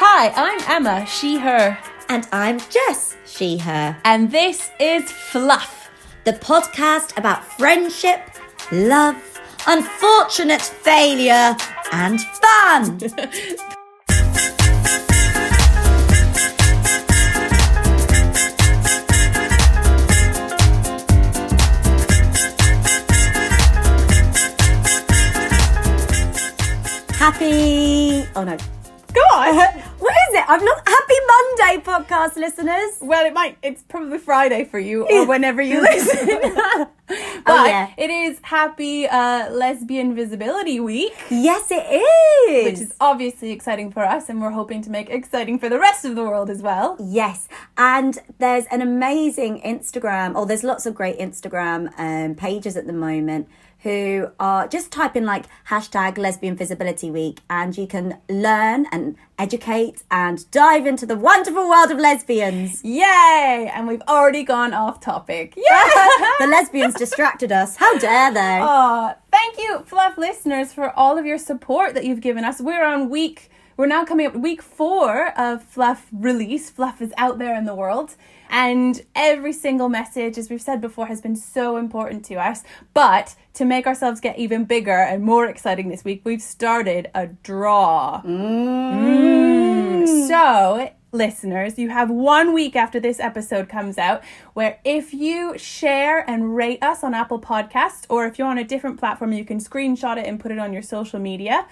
Hi, I'm Emma, she, her. And I'm Jess, she, her. And this is Fluff, the podcast about friendship, love, unfortunate failure, and fun. Oh no. Go on. What is it? I'm not Happy Monday, podcast listeners. Well, it's probably Friday for you or whenever you listen. But It is Happy Lesbian Visibility Week. Yes, it is. Which is obviously exciting for us, and we're hoping to make it exciting for the rest of the world as well. Yes, and there's an amazing Instagram, there's lots of great Instagram pages at the moment who are just typing like hashtag Lesbian Visibility Week, and you can learn and educate and dive into the wonderful world of lesbians. Yay! And we've already gone off topic. Yeah! The lesbians distracted us. How dare they? Oh, thank you, Fluff listeners, for all of your support that you've given us. We're now coming up to week 4 of Fluff release. Fluff is out there in the world. And every single message, as we've said before, has been so important to us. But to make ourselves get even bigger and more exciting this week, we've started a draw. So, listeners, you have 1 week after this episode comes out where if you share and rate us on Apple Podcasts, or if you're on a different platform, you can screenshot it and put it on your social media,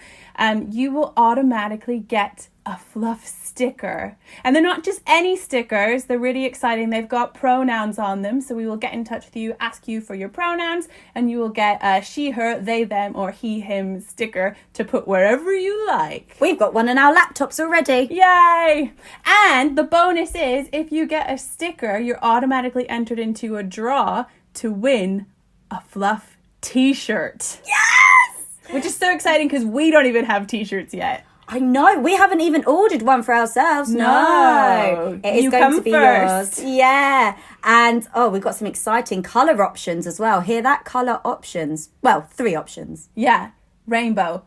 you will automatically get a Fluff sticker. And they're not just any stickers, they're really exciting. They've got pronouns on them, so we will get in touch with you, ask you for your pronouns, and you will get a she, her, they, them, or he, him sticker to put wherever you like. We've got one on our laptops already. Yay! And the bonus is, if you get a sticker, you're automatically entered into a draw to win a Fluff t-shirt. Yes! Which is so exciting because we don't even have t-shirts yet. I know, we haven't even ordered one for ourselves. No. It is going to be yours. Yeah. And we've got some exciting colour options as well. Hear that? Colour options. Well, 3 options. Yeah. Rainbow.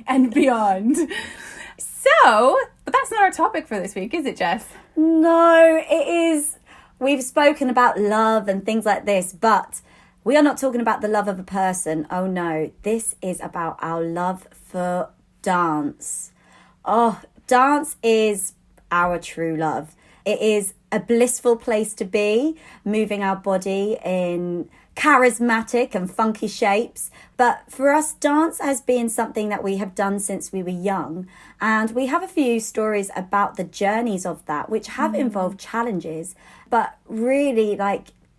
And beyond. So, but that's not our topic for this week, is it, Jess? No, it is. We've spoken about love and things like this, but we are not talking about the love of a person. Oh no, this is about our love for dance. Oh, dance is our true love. It is a blissful place to be, moving our body in charismatic and funky shapes. But for us, dance has been something that we have done since we were young. And we have a few stories about the journeys of that, which have involved challenges. But really,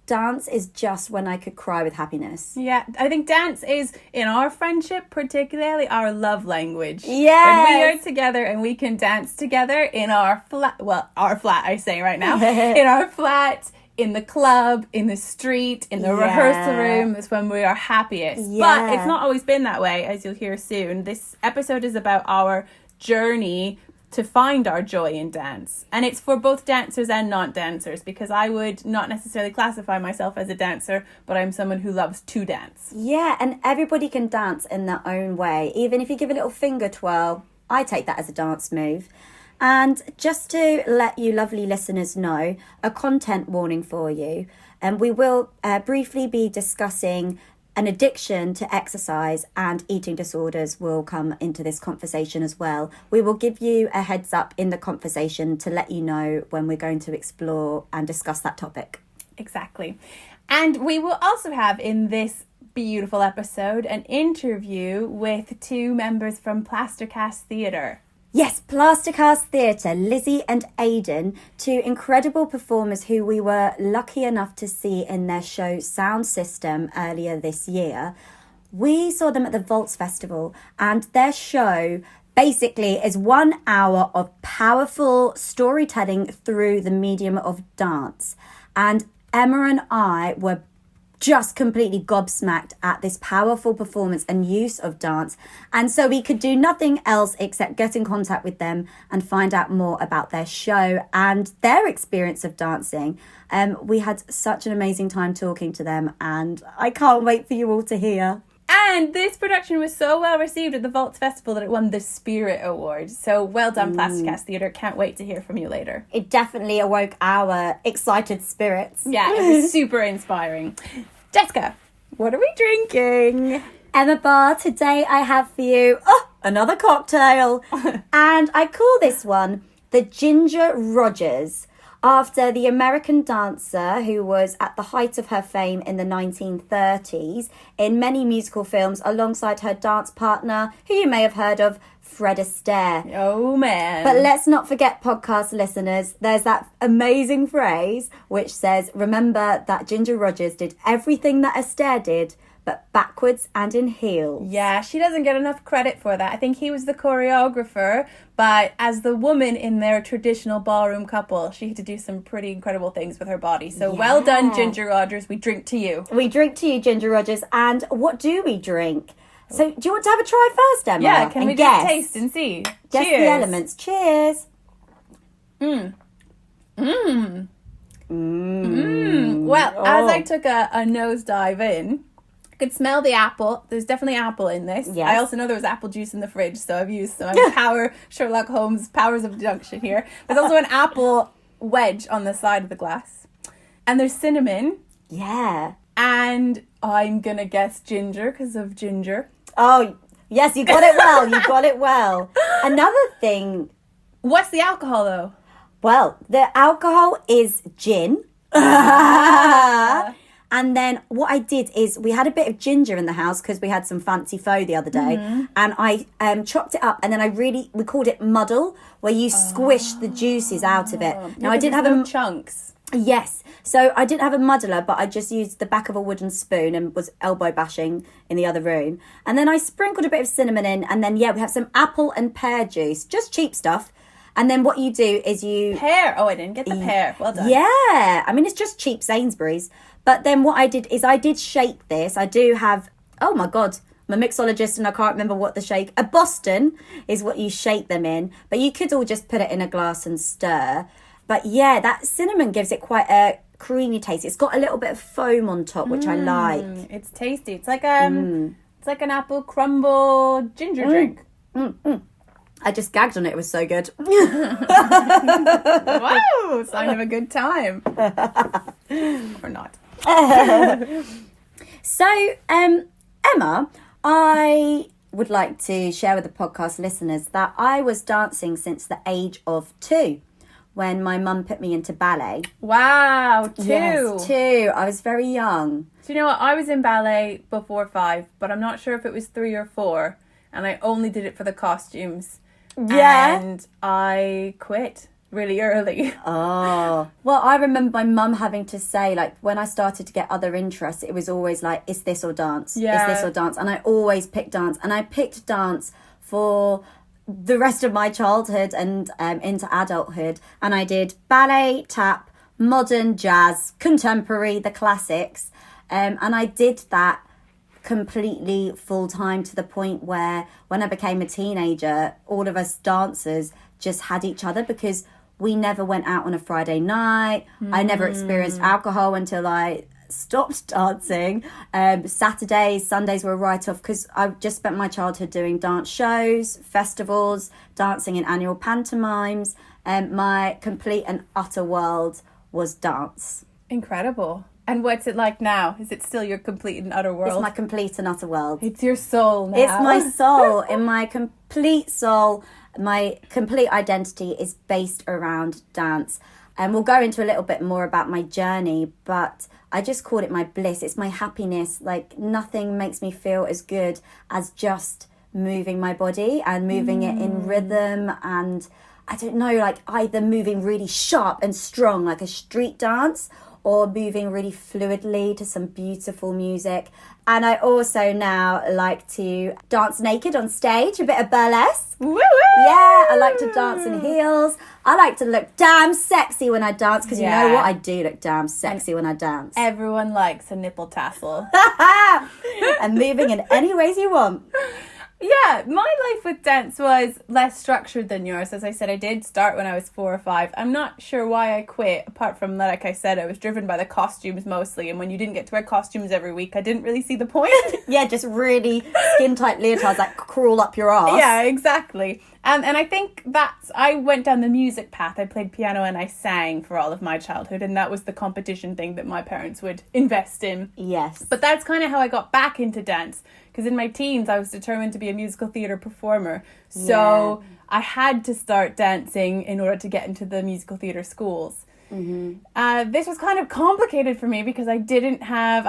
dance is just when I could cry with happiness. Yeah, I think dance is, in our friendship, particularly our love language. Yes. When we are together and we can dance together in our flat, our flat, I say right now, in our flat, in the club, in the street, in the rehearsal room, is when we are happiest. Yeah. But it's not always been that way, as you'll hear soon. This episode is about our journey to find our joy in dance. And it's for both dancers and non-dancers, because I would not necessarily classify myself as a dancer, but I'm someone who loves to dance. Yeah, and everybody can dance in their own way. Even if you give a little finger twirl, I take that as a dance move. And just to let you lovely listeners know, a content warning for you, and we will briefly be discussing an addiction to exercise, and eating disorders will come into this conversation as well. We will give you a heads up in the conversation to let you know when we're going to explore and discuss that topic. Exactly. And we will also have in this beautiful episode an interview with 2 members from Plastercast Theatre. Yes, Plastercast Theatre, Lizzie and Ayden, 2 incredible performers who we were lucky enough to see in their show Sound Cistem earlier this year. We saw them at the Vaults Festival, and their show basically is 1 hour of powerful storytelling through the medium of dance. And Emma and I were just completely gobsmacked at this powerful performance and use of dance. And so we could do nothing else except get in contact with them and find out more about their show and their experience of dancing. We had such an amazing time talking to them, and I can't wait for you all to hear. And this production was so well received at the Vaults Festival that it won the Spirit Award. So well done, Plasticast Theatre. Can't wait to hear from you later. It definitely awoke our excited spirits. Yeah, it was super inspiring. Jessica, what are we drinking? Emma Bar, today I have for you another cocktail. And I call this one the Ginger Rogers, after the American dancer who was at the height of her fame in the 1930s in many musical films alongside her dance partner, who you may have heard of, Fred Astaire. Oh, man. But let's not forget, podcast listeners, there's that amazing phrase which says, remember that Ginger Rogers did everything that Astaire did, but backwards and in heels. Yeah, she doesn't get enough credit for that. I think he was the choreographer, but as the woman in their traditional ballroom couple, she had to do some pretty incredible things with her body. So well done, Ginger Rogers. We drink to you. We drink to you, Ginger Rogers. And what do we drink? So do you want to have a try first, Emma? Yeah, can we guess? just taste and see? Guess Cheers. the elements. Cheers. Well, as I took a nosedive in, I could smell the apple. There's definitely apple in this. Yes. I also know there was apple juice in the fridge, so I've used some Sherlock Holmes powers of deduction here. There's also an apple wedge on the side of the glass. And there's cinnamon. Yeah. And I'm going to guess ginger because of ginger. Oh, yes, you got it well. You got it well. Another thing. What's the alcohol, though? Well, the alcohol is gin. And then what I did is we had a bit of ginger in the house because we had some fancy pho the other day. And I chopped it up and then we called it muddle, where you squish the juices out of it. Now, I didn't have chunks. Yes. So I didn't have a muddler, but I just used the back of a wooden spoon and was elbow bashing in the other room. And then I sprinkled a bit of cinnamon in. And then, we have some apple and pear juice, just cheap stuff. And then what you do is you... Pear. Oh, I didn't get the pear. Well done. Yeah. I mean, it's just cheap Sainsbury's. But then what I did is I did shake this. I do have... Oh, my God. I'm a mixologist and I can't remember what the shake... A Boston is what you shake them in. But you could all just put it in a glass and stir. But yeah, that cinnamon gives it quite a creamy taste. It's got a little bit of foam on top, which I like. It's tasty. It's like it's like an apple crumble ginger drink. I just gagged on it. It was so good. Wow, sign of a good time. Or not. So, Emma, I would like to share with the podcast listeners that I was dancing since the age of 2. When my mum put me into ballet. Wow, 2. Yes, 2. I was very young. Do you know what? I was in ballet before 5, but I'm not sure if it was 3 or 4. And I only did it for the costumes. Yeah. And I quit really early. Oh. Well, I remember my mum having to say, like, when I started to get other interests, it was always like, is this or dance? Yeah. Is this or dance? And I always picked dance. And I picked dance for... the rest of my childhood and into adulthood, and I did ballet, tap, modern, jazz, contemporary, the classics, and I did that completely full time to the point where when I became a teenager, all of us dancers just had each other because we never went out on a Friday night. I never experienced alcohol until I stopped dancing. Saturdays, Sundays were a write-off because I just spent my childhood doing dance shows, festivals, dancing in annual pantomimes, and my complete and utter world was dance. Incredible. And what's it like now? Is it still your complete and utter world? It's my complete and utter world. It's your soul now. It's my soul. In my complete soul, my complete identity is based around dance. And we'll go into a little bit more about my journey, but I just called it my bliss. It's my happiness. Like, nothing makes me feel as good as just moving my body and moving it in rhythm. And I don't know, like either moving really sharp and strong, like a street dance, or moving really fluidly to some beautiful music. And I also now like to dance naked on stage, a bit of burlesque. Woo-woo! Yeah, I like to dance in heels. I like to look damn sexy when I dance, because you know what? I do look damn sexy when I dance. Everyone likes a nipple tassel. And moving in any ways you want. Yeah, my life with dance was less structured than yours. As I said, I did start when I was 4 or 5. I'm not sure why I quit, apart from, like I said, I was driven by the costumes mostly. And when you didn't get to wear costumes every week, I didn't really see the point. Yeah, just really skin-tight leotards that crawl up your ass. Yeah, exactly. And I think I went down the music path. I played piano and I sang for all of my childhood. And that was the competition thing that my parents would invest in. Yes. But that's kind of how I got back into dance. Because in my teens, I was determined to be a musical theatre performer. So I had to start dancing in order to get into the musical theatre schools. Mm-hmm. This was kind of complicated for me because I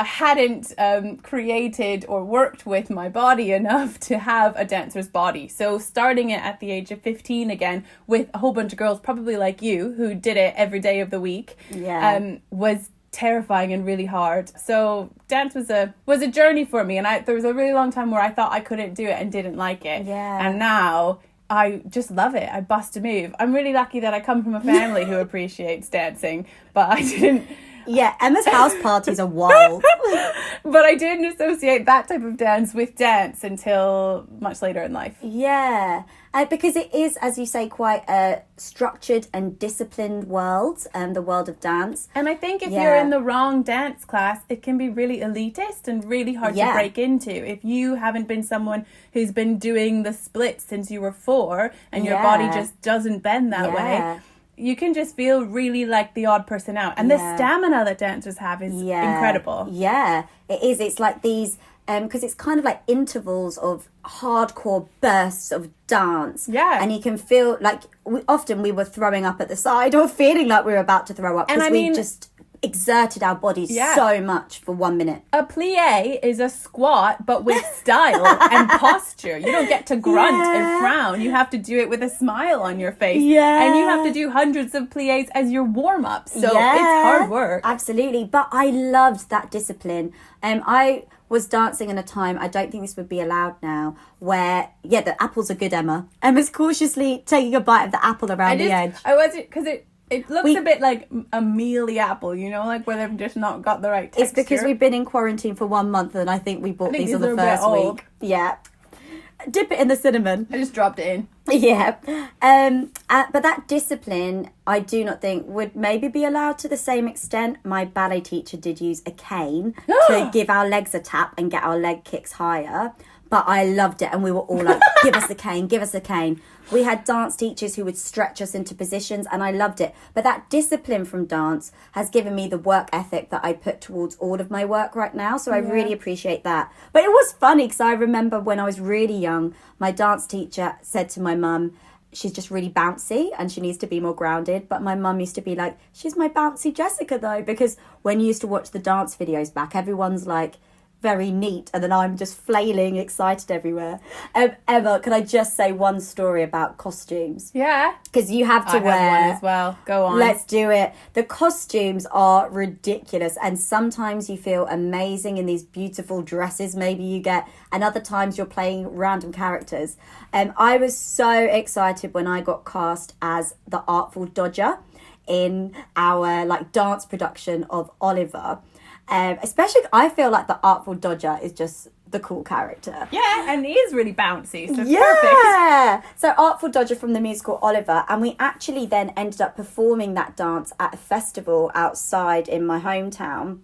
hadn't created or worked with my body enough to have a dancer's body. So starting it at the age of 15 again with a whole bunch of girls, probably like you, who did it every day of the week, was terrifying and really hard. So dance was a journey for me, and there was a really long time where I thought I couldn't do it and didn't like it. And now I just love it. I bust a move. I'm really lucky that I come from a family who appreciates dancing, but I didn't. Yeah, Emma's house parties are wild. But I didn't associate that type of dance with dance until much later in life. Yeah, because it is, as you say, quite a structured and disciplined world, the world of dance. And I think if you're in the wrong dance class, it can be really elitist and really hard to break into. If you haven't been someone who's been doing the splits since you were 4 and your body just doesn't bend that way, you can just feel really like the odd person out. And the stamina that dancers have is incredible. Yeah, it is. It's like these, because it's kind of like intervals of hardcore bursts of dance. Yeah. And you can feel like, we were throwing up at the side or feeling like we were about to throw up because we just exerted our bodies so much for 1 minute. A plie is a squat, but with style and posture. You don't get to grunt and frown. You have to do it with a smile on your face. Yeah. And you have to do hundreds of plies as your warm-up. So it's hard work. Absolutely. But I loved that discipline. I was dancing in a time, I don't think this would be allowed now, where, the apples are good, Emma. Emma's cautiously taking a bite of the apple around the edge. I wasn't, because it looks a bit like a mealy apple, like where they've just not got the right texture. It's because we've been in quarantine for 1 month and I think we bought these on the first week. Yeah. Dip it in the cinnamon. I just dropped it in. Yeah. But that discipline, I do not think would maybe be allowed to the same extent. My ballet teacher did use a cane to give our legs a tap and get our leg kicks higher. But I loved it and we were all like, give us the cane, give us the cane. We had dance teachers who would stretch us into positions and I loved it. But that discipline from dance has given me the work ethic that I put towards all of my work right now. So I really appreciate that. But it was funny because I remember when I was really young, my dance teacher said to my mum, she's just really bouncy and she needs to be more grounded. But my mum used to be like, she's my bouncy Jessica though. Because when you used to watch the dance videos back, everyone's like, very neat, and then I'm just flailing excited everywhere. Emma, can I just say one story about costumes? Yeah, because you have to wear one as well. Go on, let's do it. The costumes are ridiculous and sometimes you feel amazing in these beautiful dresses maybe you get, and other times you're playing random characters. I was so excited when I got cast as the Artful Dodger in our dance production of Oliver. Especially, I feel like the Artful Dodger is just the cool character. Yeah, and he is really bouncy, so perfect. So Artful Dodger from the musical Oliver, and we actually then ended up performing that dance at a festival outside in my hometown.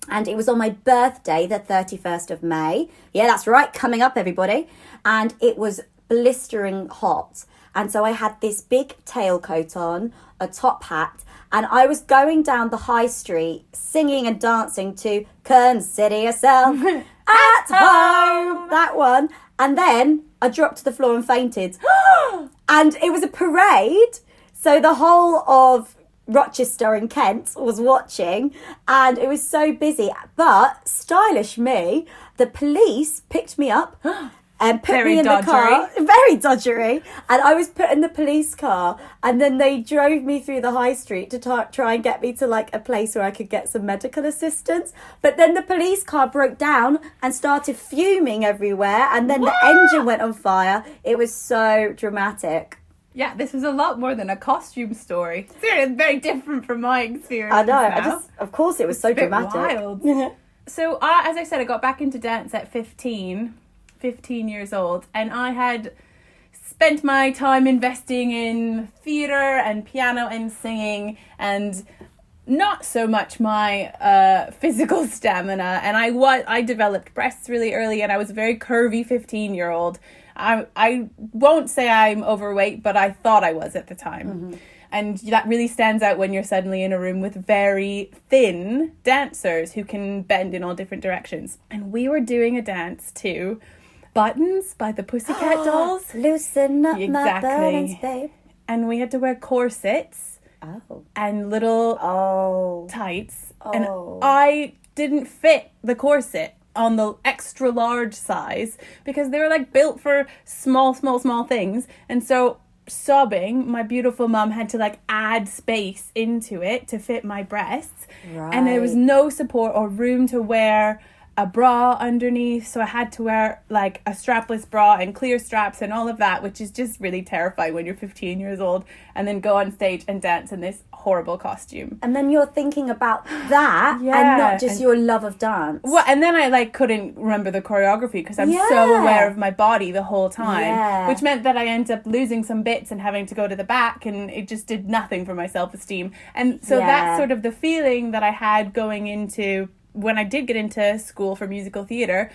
And it was on my birthday, the 31st of May. Yeah, that's right, coming up, everybody. And it was blistering hot. And so I had this big tailcoat on, a top hat, and I was going down the high street singing and dancing to Consider Yourself at Home, that one. And then I dropped to the floor and fainted. And it was a parade. So the whole of Rochester and Kent was watching and it was so busy. But stylish me, the police picked me up and put me in the car. Very dodgery. And I was put in the police car and then they drove me through the high street to try and get me to a place where I could get some medical assistance. But then the police car broke down and started fuming everywhere and then the engine went on fire. It was so dramatic. Yeah, this was a lot more than a costume story. It's very different from my experience. I know. Of course it was so dramatic. Wild. So as I said, I got back into dance at 15 15 years old, and I had spent my time investing in theatre and piano and singing, and not so much my physical stamina. And I developed breasts really early, and I was a very curvy 15-year-old. I won't say I'm overweight, but I thought I was at the time. Mm-hmm. And that really stands out when you're suddenly in a room with very thin dancers who can bend in all different directions. And we were doing a dance to Buttons by the Pussycat Dolls. Loosen up my buttons, babe. And we had to wear corsets and little tights. And I didn't fit the corset on the extra large size because they were like built for small things. And so sobbing, my beautiful mum had to like add space into it to fit my breasts. Right. And there was no support or room to wear a bra underneath, so I had to wear like a strapless bra and clear straps and all of that, which is just really terrifying when you're 15 years old, and then go on stage and dance in this horrible costume. And then you're thinking about that and not just your love of dance. Well, and then I like couldn't remember the choreography because I'm so aware of my body the whole time, which meant that I ended up losing some bits and having to go to the back, and it just did nothing for my self-esteem. And so that's sort of the feeling that I had going into when I did get into school for musical theatre.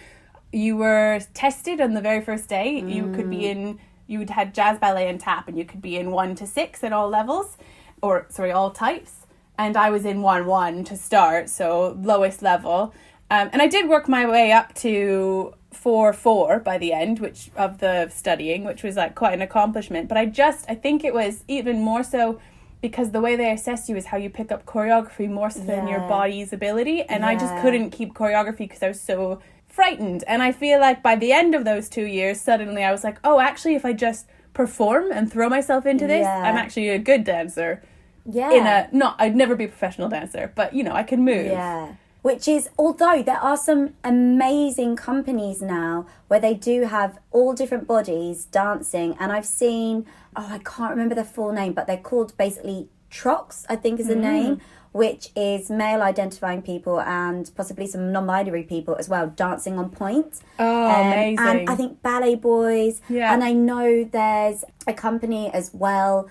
You were tested on the very first day. You could be in, you had jazz, ballet and tap, and you could be in 1 to 6 at all levels, all types. And I was in 1-1 to start, so lowest level. And I did work my way up to 4-4 by the end, which of the studying, which was like quite an accomplishment. But I think it was even more so because the way they assess you is how you pick up choreography more so than your body's ability. And I just couldn't keep choreography because I was so frightened. And I feel like by the end of those 2 years, suddenly I was like, oh, actually, if I just perform and throw myself into this, I'm actually a good dancer. Yeah. I'd never be a professional dancer, but, I can move. Yeah. Which is, although there are some amazing companies now where they do have all different bodies dancing, and I've seen, I can't remember the full name, but they're called basically TROX, I think is the name, which is male identifying people and possibly some non-binary people as well, dancing on point. Amazing. And I think Ballet Boys, and I know there's a company as well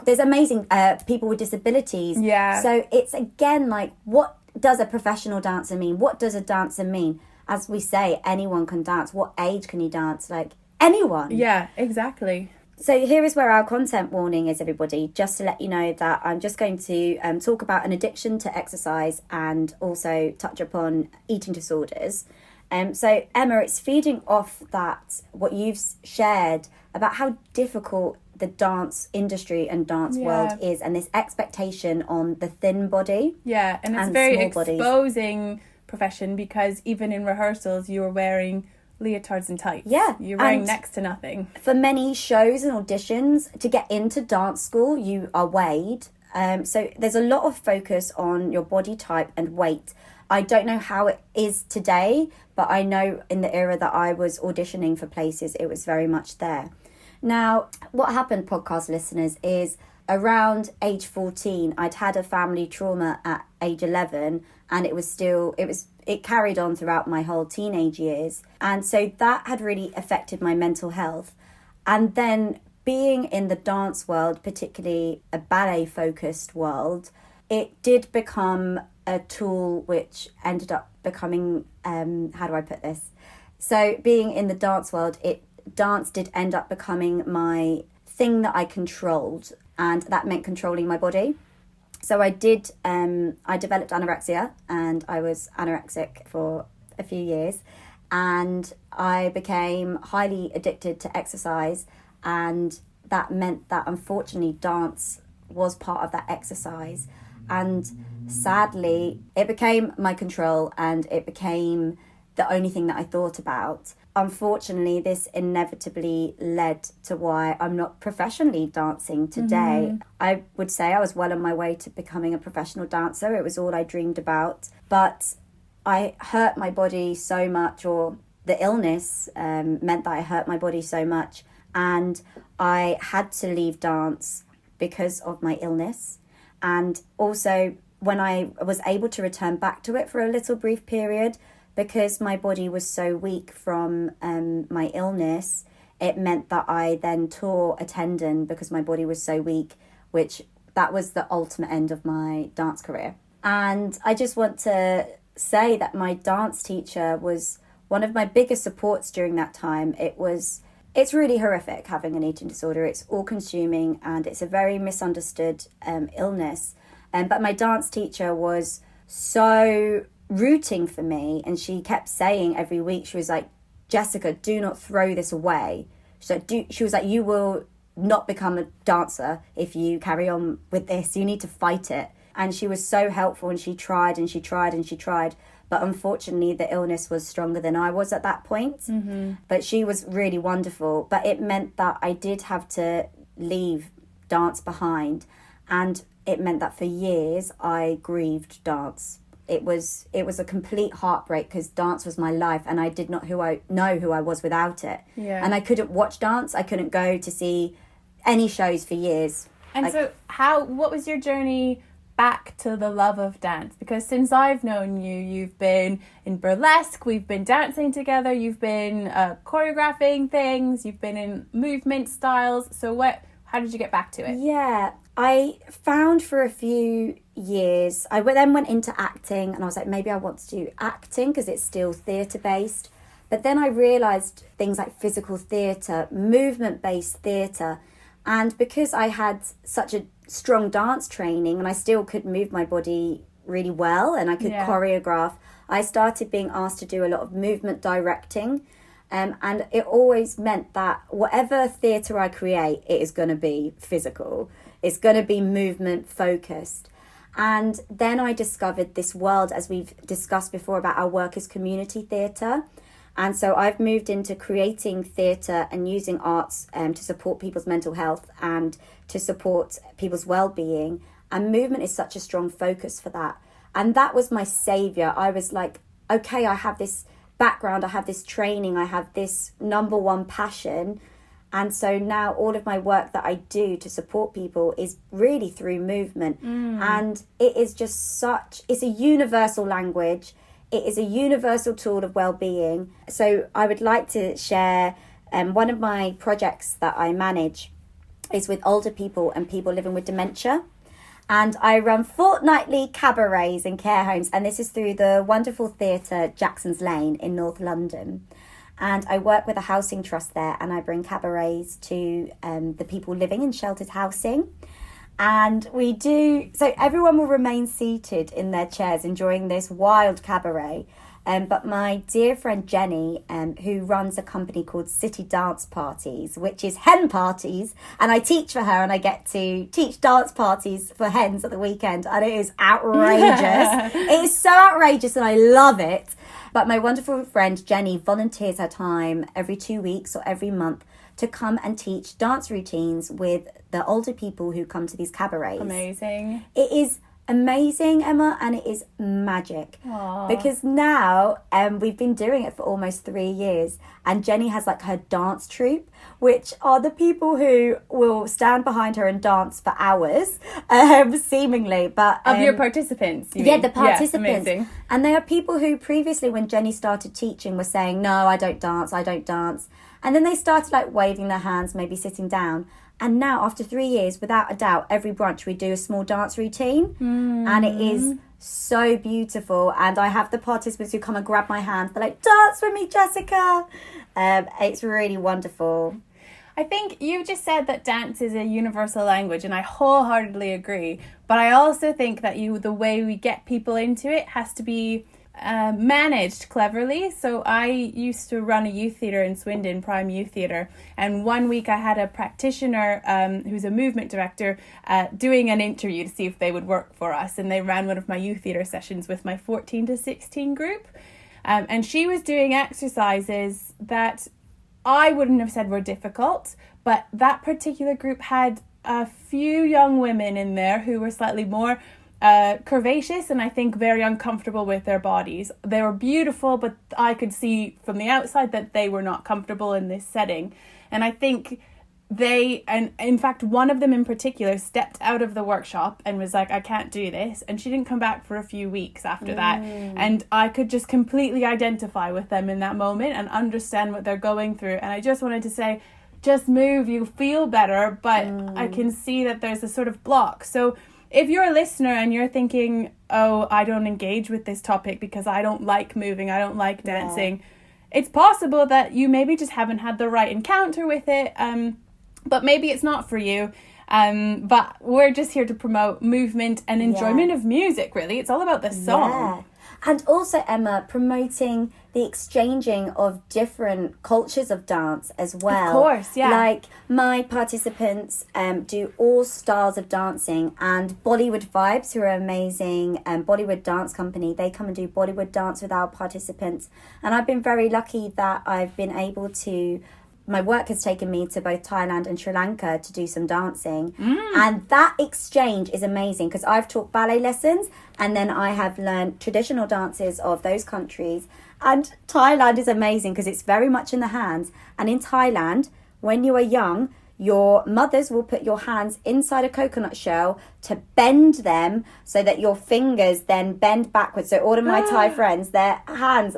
there's amazing people with disabilities. Yeah. So it's again like, what does a professional dancer mean? What does a dancer mean? As we say, anyone can dance. What age can you dance? Like, anyone. Yeah, exactly. So here is where our content warning is, everybody. Just to let you know that I'm just going to talk about an addiction to exercise and also touch upon eating disorders. So Emma, it's feeding off that, what you've shared about how difficult the dance industry and dance world is, and this expectation on the thin body. Yeah, and it's very exposing profession, because even in rehearsals you're wearing leotards and tights. Yeah. You're wearing next to nothing. For many shows and auditions, to get into dance school, you are weighed. So there's a lot of focus on your body type and weight. I don't know how it is today, but I know in the era that I was auditioning for places, it was very much there. Now, what happened, podcast listeners, is around age 14, I'd had a family trauma at age 11, and it carried on throughout my whole teenage years. And so that had really affected my mental health. And then being in the dance world, particularly a ballet-focused world, it did become a tool which ended up becoming, how do I put this? So being in the dance world, dance did end up becoming my thing that I controlled, and that meant controlling my body. So I developed anorexia, and I was anorexic for a few years, and I became highly addicted to exercise, and that meant that unfortunately dance was part of that exercise. And sadly, it became my control, and it became the only thing that I thought about. Unfortunately, this inevitably led to why I'm not professionally dancing today. Mm-hmm. I would say I was well on my way to becoming a professional dancer. It was all I dreamed about. But I hurt my body so much, or the illness meant that I hurt my body so much. And I had to leave dance because of my illness. And also, when I was able to return back to it for a little brief period, because my body was so weak from my illness, it meant that I then tore a tendon because my body was so weak, which that was the ultimate end of my dance career. And I just want to say that my dance teacher was one of my biggest supports during that time. It's really horrific having an eating disorder. It's all-consuming and it's a very misunderstood illness. But my dance teacher was so rooting for me, and she kept saying every week, she was like, Jessica, do not throw this away. She was like, you will not become a dancer if you carry on with this. You need to fight it. And she was so helpful, and she tried and she tried and she tried. But unfortunately, the illness was stronger than I was at that point. Mm-hmm. But she was really wonderful. But it meant that I did have to leave dance behind. And it meant that for years, I grieved dance. It was a complete heartbreak because dance was my life, and I did not know who I was without it. Yeah. And I couldn't watch dance. I couldn't go to see any shows for years. And so what was your journey back to the love of dance? Because since I've known you, you've been in burlesque, we've been dancing together, you've been choreographing things, you've been in movement styles. So how did you get back to it? Yeah, I found for a few years, I then went into acting, and I was like, maybe I want to do acting because it's still theatre based. But then I realised things like physical theatre, movement based theatre, and because I had such a strong dance training and I still could move my body really well and I could choreograph, I started being asked to do a lot of movement directing. And it always meant that whatever theatre I create, it is going to be physical. It's going to be movement focused. And then I discovered this world, as we've discussed before, about our work as community theatre. And so I've moved into creating theatre and using arts to support people's mental health and to support people's well-being. And movement is such a strong focus for that. And that was my saviour. I was like, okay, I have this background, I have this training, I have this number one passion. And so now all of my work that I do to support people is really through movement. And it is just it's a universal language. It is a universal tool of well-being. So I would like to share one of my projects that I manage is with older people and people living with dementia. And I run fortnightly cabarets in care homes. And this is through the wonderful theatre Jackson's Lane in North London. And I work with a housing trust there, and I bring cabarets to the people living in sheltered housing. And so everyone will remain seated in their chairs enjoying this wild cabaret. But my dear friend Jenny, who runs a company called City Dance Parties, which is hen parties, and I teach for her, and I get to teach dance parties for hens at the weekend, and it is outrageous. It is so outrageous, and I love it. But my wonderful friend Jenny volunteers her time every 2 weeks or every month to come and teach dance routines with the older people who come to these cabarets. Amazing. It is amazing, Emma, and it is magic. Aww. Because now we've been doing it for almost 3 years, and Jenny has like her dance troupe, which are the people who will stand behind her and dance for hours, seemingly. But of your participants, you yeah, mean? the participants. Yeah, amazing. And they are people who previously, when Jenny started teaching, were saying, no, I don't dance. And then they started like waving their hands, maybe sitting down. And now, after 3 years, without a doubt, every brunch we do a small dance routine. And it is so beautiful. And I have the participants who come and grab my hand. They're like, dance with me, Jessica. It's really wonderful. I think you just said that dance is a universal language, and I wholeheartedly agree. But I also think that the way we get people into it has to be managed cleverly. So I used to run a youth theatre in Swindon, Prime Youth Theatre, and one week I had a practitioner who's a movement director doing an interview to see if they would work for us, and they ran one of my youth theatre sessions with my 14 to 16 group, and she was doing exercises that I wouldn't have said were difficult, but that particular group had a few young women in there who were slightly more curvaceous and I think very uncomfortable with their bodies. They were beautiful, but I could see from the outside that they were not comfortable in this setting. And I think and in fact, one of them in particular stepped out of the workshop and was like, I can't do this. And she didn't come back for a few weeks after that. And I could just completely identify with them in that moment and understand what they're going through. And I just wanted to say, just move, you feel better, but I can see that there's a sort of block. So if you're a listener and you're thinking, oh, I don't engage with this topic because I don't like moving, I don't like dancing, it's possible that you maybe just haven't had the right encounter with it. But maybe it's not for you. But we're just here to promote movement and enjoyment of music, really. It's all about the song. Yeah. And also, Emma, promoting the exchanging of different cultures of dance as well. Of course, yeah. Like, my participants do all styles of dancing, and Bollywood Vibes, who are amazing Bollywood dance company, they come and do Bollywood dance with our participants. And I've been very lucky that I've been able to... My work has taken me to both Thailand and Sri Lanka to do some dancing. And that exchange is amazing because I've taught ballet lessons and then I have learned traditional dances of those countries. And Thailand is amazing because it's very much in the hands. And in Thailand, when you are young, your mothers will put your hands inside a coconut shell to bend them so that your fingers then bend backwards. So all of my Thai friends, their hands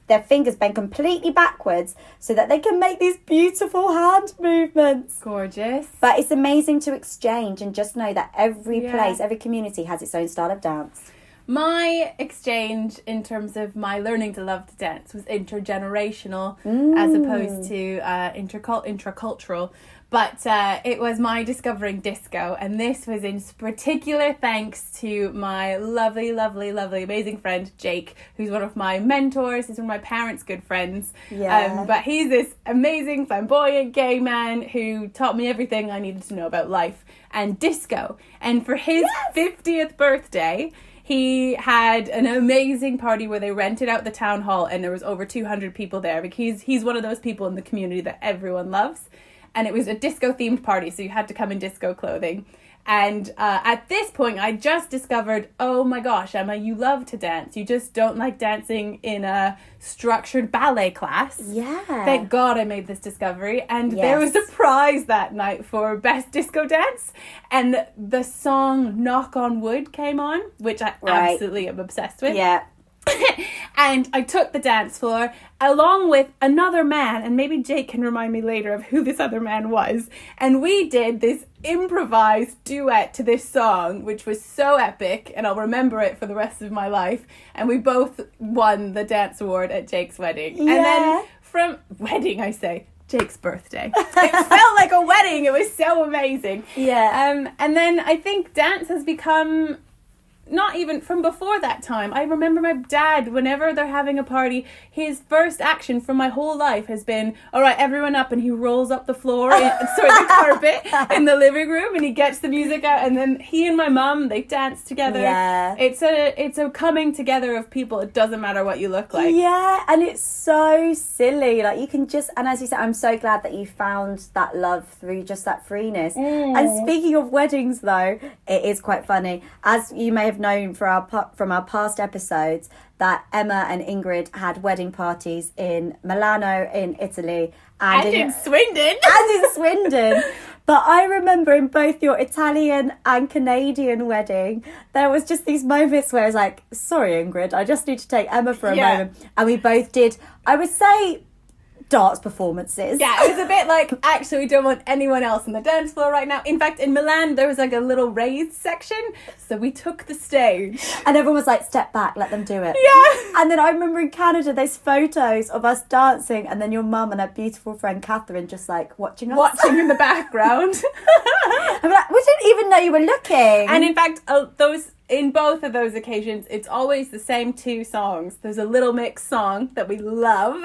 their fingers bend completely backwards so that they can make these beautiful hand movements. Gorgeous. But it's amazing to exchange and just know that every place, every community has its own style of dance. My exchange in terms of my learning to love to dance was intergenerational as opposed to intracultural. But it was my discovering disco, and this was in particular thanks to my lovely, lovely, lovely, amazing friend Jake, who's one of my mentors. He's one of my parents' good friends. Yeah. But he's this amazing, flamboyant gay man who taught me everything I needed to know about life and disco. And for his 50th birthday, he had an amazing party where they rented out the town hall, and there was over 200 people there because he's one of those people in the community that everyone loves. And it was a disco-themed party, so you had to come in disco clothing. And at this point, I just discovered, oh my gosh, Emma, you love to dance. You just don't like dancing in a structured ballet class. Yeah. Thank God I made this discovery. And there was a prize that night for Best Disco Dance. And the song Knock on Wood came on, which I absolutely am obsessed with. Yeah. And I took the dance floor along with another man, and maybe Jake can remind me later of who this other man was, and we did this improvised duet to this song, which was so epic, and I'll remember it for the rest of my life. And we both won the dance award at Jake's wedding. And then from wedding, I say Jake's birthday, it felt like a wedding. It was so amazing. And then I think dance has become, not even from before that time. I remember my dad, whenever they're having a party, his first action from my whole life has been, all right, everyone up, and he rolls up the floor, the carpet in the living room, and he gets the music out, and then he and my mum, they dance together. Yeah. It's a coming together of people. It doesn't matter what you look like. Yeah, and it's so silly. Like, you can just, and as you said, I'm so glad that you found that love through just that freeness. And speaking of weddings, though, it is quite funny. As you may have known from our past episodes, that Emma and Ingrid had wedding parties in Milano in Italy and in Swindon. And in Swindon. But I remember in both your Italian and Canadian wedding, there was just these moments where I was like, sorry, Ingrid, I just need to take Emma for a moment. And we both did, I would say, dance performances. Yeah, it was a bit like, actually, we don't want anyone else on the dance floor right now. In fact, in Milan, there was like a little raised section, so we took the stage. And everyone was like, step back, let them do it. Yeah. And then I remember in Canada, there's photos of us dancing, and then your mum and her beautiful friend Catherine just like watching us. Watching in the background. I'm like, we didn't even know you were looking. And in fact, in both of those occasions, it's always the same two songs. There's a Little Mix song that we love.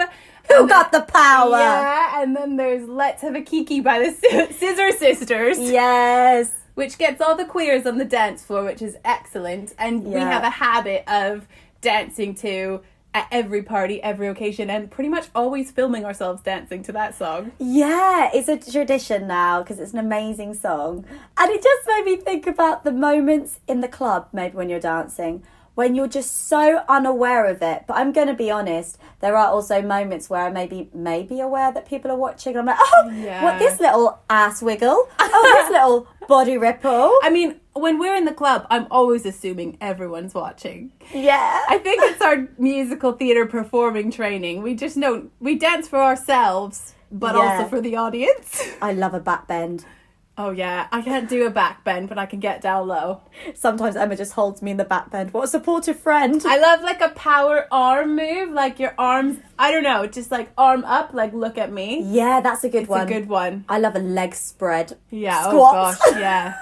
Who got the power? Yeah, and then there's Let's Have a Kiki by the Scissor Sisters. Yes. Which gets all the queers on the dance floor, which is excellent. And we have a habit of dancing to at every party, every occasion, and pretty much always filming ourselves dancing to that song. Yeah, it's a tradition now because it's an amazing song. And it just made me think about the moments in the club made when you're dancing when you're just so unaware of it. But I'm going to be honest, there are also moments where I maybe aware that people are watching. I'm like, what, this little ass wiggle? Oh, this little body ripple. I mean, when we're in the club, I'm always assuming everyone's watching. Yeah. I think it's our musical theatre performing training. We just know, we dance for ourselves, but also for the audience. I love a back bend. Oh yeah, I can't do a back bend, but I can get down low. Sometimes Emma just holds me in the back bend. What a supportive friend. I love like a power arm move, like your arms, I don't know, just like arm up, like look at me. Yeah, that's a good one. It's a good one. I love a leg spread. Yeah, Squats. Oh gosh, yeah.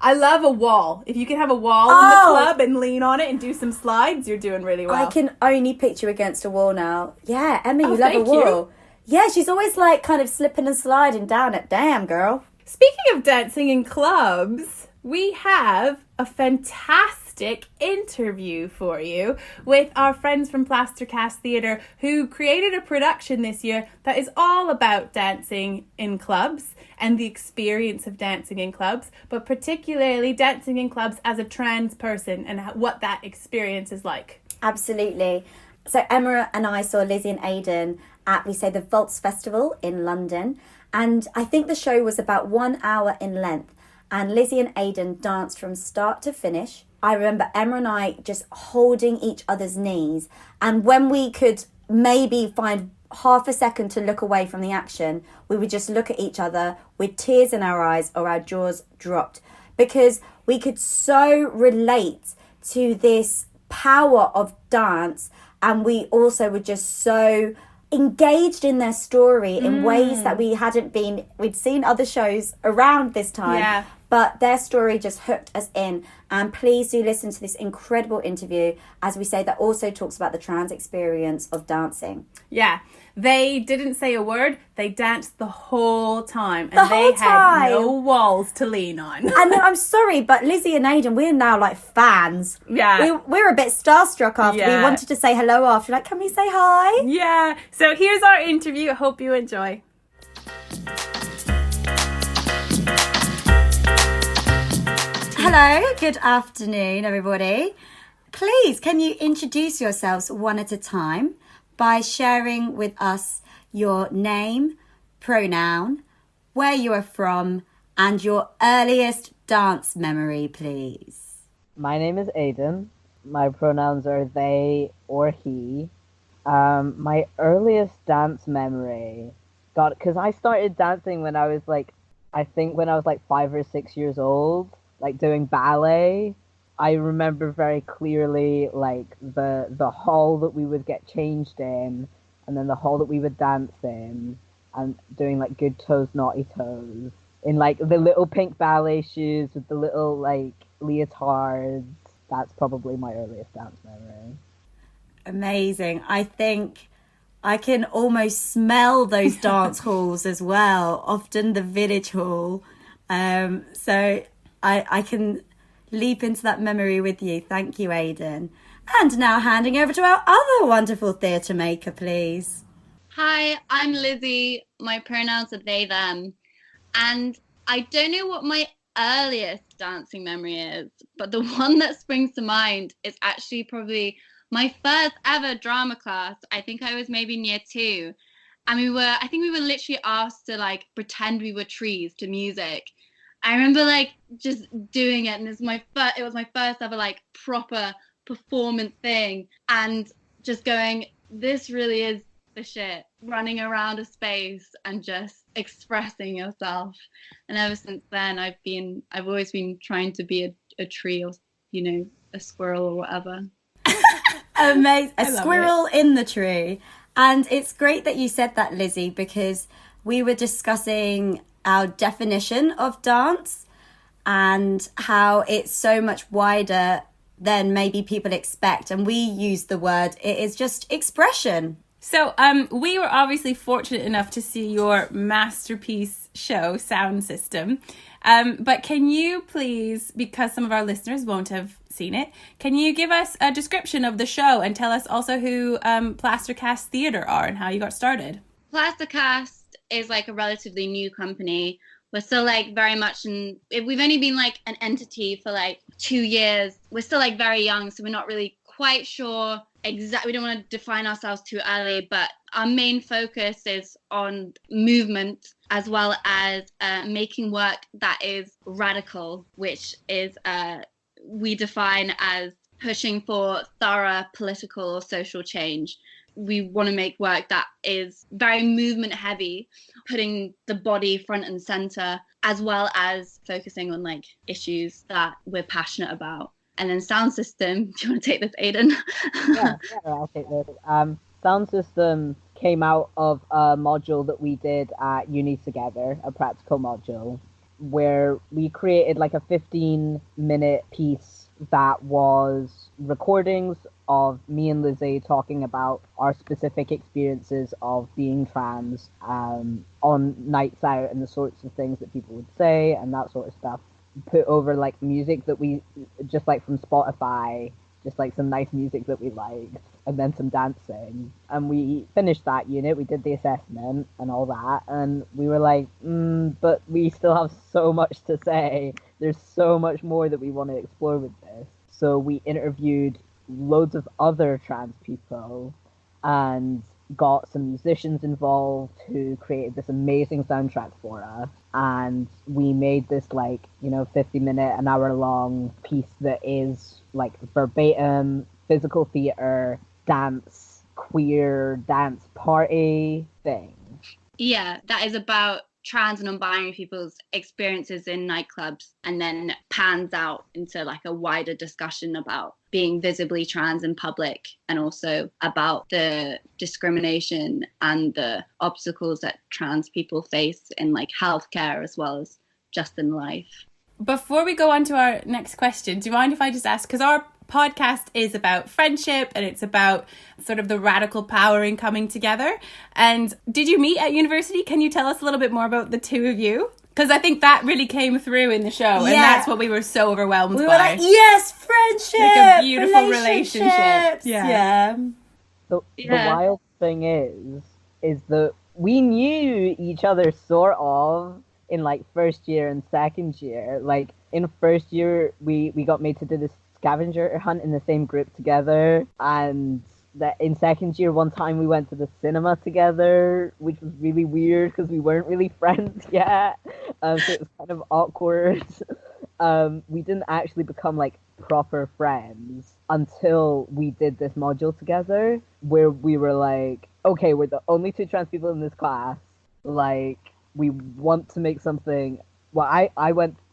I love a wall. If you can have a wall in the club and lean on it and do some slides, you're doing really well. I can only picture against a wall now. Yeah, Emma, you love a wall. Yeah, she's always like kind of slipping and sliding down it. Damn, girl. Speaking of dancing in clubs, we have a fantastic interview for you with our friends from Plastercast Theatre who created a production this year that is all about dancing in clubs and the experience of dancing in clubs, but particularly dancing in clubs as a trans person and what that experience is like. Absolutely. So Emma and I saw Lizzie and Ayden at, we say, the Vaults Festival in London. And I think the show was about 1 hour in length. And Lizzie and Ayden danced from start to finish. I remember Emma and I just holding each other's knees. And when we could maybe find half a second to look away from the action, we would just look at each other with tears in our eyes or our jaws dropped. Because we could so relate to this power of dance. And we also were just so engaged in their story in ways that we'd seen other shows around this time, but their story just hooked us in. And please do listen to this incredible interview, as we say, that also talks about the trans experience of dancing. Yeah, they didn't say a word, they danced the whole time, and they had no walls to lean on. And I'm sorry, but Lizzie and Ayden, we're now like fans. Yeah. We're a bit starstruck after. We wanted to say hello after, like, can we say hi? Yeah, so here's our interview. I hope you enjoy. Hello, good afternoon, everybody. Please, can you introduce yourselves one at a time by sharing with us your name, pronoun, where you are from, and your earliest dance memory, please? My name is Ayden. My pronouns are they or he. My earliest dance memory, because I started dancing when I was like 5 or 6 years old, like doing ballet. I remember very clearly like the hall that we would get changed in, and then the hall that we would dance in, and doing like good toes, naughty toes, in like the little pink ballet shoes with the little like leotards. That's probably my earliest dance memory. Amazing. I think I can almost smell those dance halls as well, often the village hall. So I can leap into that memory with you. Thank you, Ayden. And now handing over to our other wonderful theatre maker, please. Hi, I'm Lizzie. My pronouns are they, them. And I don't know what my earliest dancing memory is, but the one that springs to mind is actually probably my first ever drama class. I think I was maybe near 2. And I think we were literally asked to like pretend we were trees to music. I remember like just doing it, and it was my first ever like proper performance thing, and just going, this really is the shit, running around a space and just expressing yourself. And ever since then I've always been trying to be a tree, or a squirrel or whatever. Amazing. A squirrel in the tree. And it's great that you said that, Lizzie, because we were discussing our definition of dance and how it's so much wider than maybe people expect. And we use the word, it is just expression. So we were obviously fortunate enough to see your masterpiece show, Sound Cistem. But can you please, because some of our listeners won't have seen it, can you give us a description of the show and tell us also who Plastercast Theatre are and how you got started? Plastercast is like a relatively new company. We're still like very much we've only been like an entity for like 2 years. We're still like very young, so we're not really quite sure exactly. We don't want to define ourselves too early, but our main focus is on movement as well as making work that is radical, which is we define as pushing for thorough political or social change. We want to make work that is very movement heavy, putting the body front and center, as well as focusing on like issues that we're passionate about. And then Sound Cistem, do you want to take this, Ayden? Yeah, I'll take this. Sound Cistem came out of a module that we did at uni together, a practical module, where we created like a 15-minute piece that was recordings of me and Lizzie talking about our specific experiences of being trans on nights out and the sorts of things that people would say and that sort of stuff. Put over like music that we just like from Spotify, just like some nice music that we liked, and then some dancing. And we finished that unit, we did the assessment and all that, and we were like, but we still have so much to say. There's so much more that we want to explore with this. So we interviewed loads of other trans people and got some musicians involved who created this amazing soundtrack for us. And we made this 50-minute, an hour long piece that is like verbatim physical theater, dance, queer dance party thing. Yeah, that is about trans and non-binary people's experiences in nightclubs, and then pans out into like a wider discussion about being visibly trans in public, and also about the discrimination and the obstacles that trans people face in like healthcare as well as just in life. Before we go on to our next question, do you mind if I just ask, because our podcast is about friendship and it's about sort of the radical powering coming together. And did you meet at university? Can you tell us a little bit more about the two of you? Because I think that really came through in the show, and that's what we were so overwhelmed by. We were like, yes, friendship, like a beautiful relationship. Yeah. The wild thing is that we knew each other sort of in like first year and second year. Like in first year, we got made to do this scavenger hunt in the same group together, and that in second year one time we went to the cinema together, which was really weird because we weren't really friends yet, so it was kind of awkward. We didn't actually become like proper friends until we did this module together, where we were like, okay, we're the only two trans people in this class, like we want to make something. Well,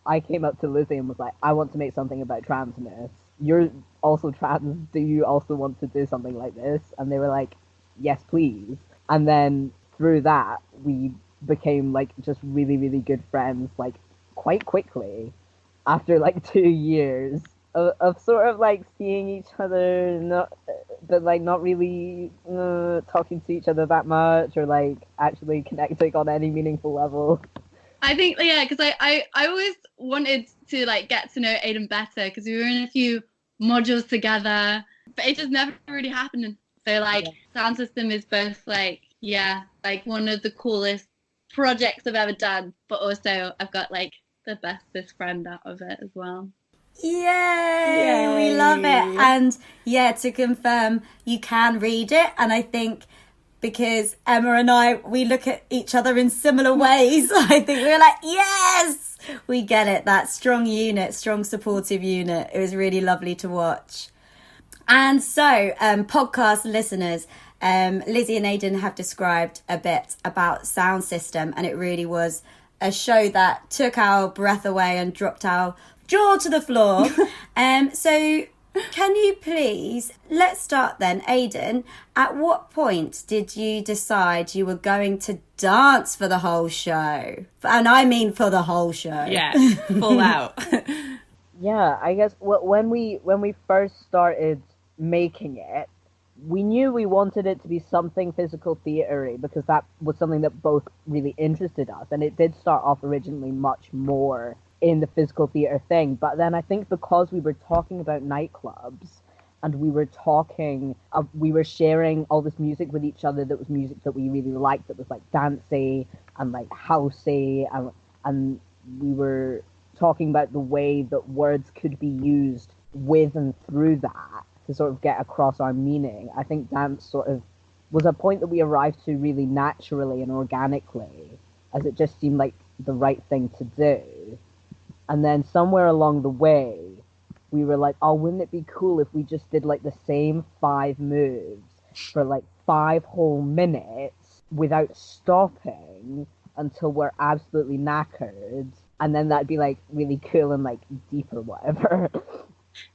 I came up to Lizzie and was like, I want to make something about transness. You're also trans. Do you also want to do something like this? And they were like, yes, please. And then through that, we became like just really, really good friends, like quite quickly after like 2 years of sort of like seeing each other, but like not really talking to each other that much, or like actually connecting on any meaningful level. I think, yeah, because I always wanted to like get to know Ayden better, because we were in a few modules together, but it just never really happened. So like Sound Cistem is both like one of the coolest projects I've ever done, but also I've got like the bestest friend out of it as well. Yay! We love it. And to confirm, you can read it, and I think because Emma and I, we look at each other in similar ways, I think we're like, yes, we get it. That strong unit, strong supportive unit. It was really lovely to watch. And so, podcast listeners, Lizzie and Ayden have described a bit about Sound Cistem, and it really was a show that took our breath away and dropped our jaw to the floor. So can you please, let's start then, Ayden, at what point did you decide you were going to dance for the whole show? And I mean for the whole show. Yeah, full out. Yeah, I guess when we first started making it, we knew we wanted it to be something physical theatre-y, because that was something that both really interested us, and it did start off originally much more in the physical theatre thing. But then I think because we were talking about nightclubs, and we were sharing all this music with each other that was music that we really liked, that was like dancey, and like housey, and we were talking about the way that words could be used with and through that to sort of get across our meaning. I think dance sort of was a point that we arrived to really naturally and organically, as it just seemed like the right thing to do. And then somewhere along the way, we were like, oh, wouldn't it be cool if we just did like the same 5 moves for like 5 whole minutes without stopping until we're absolutely knackered, and then that'd be like really cool and like deep or whatever.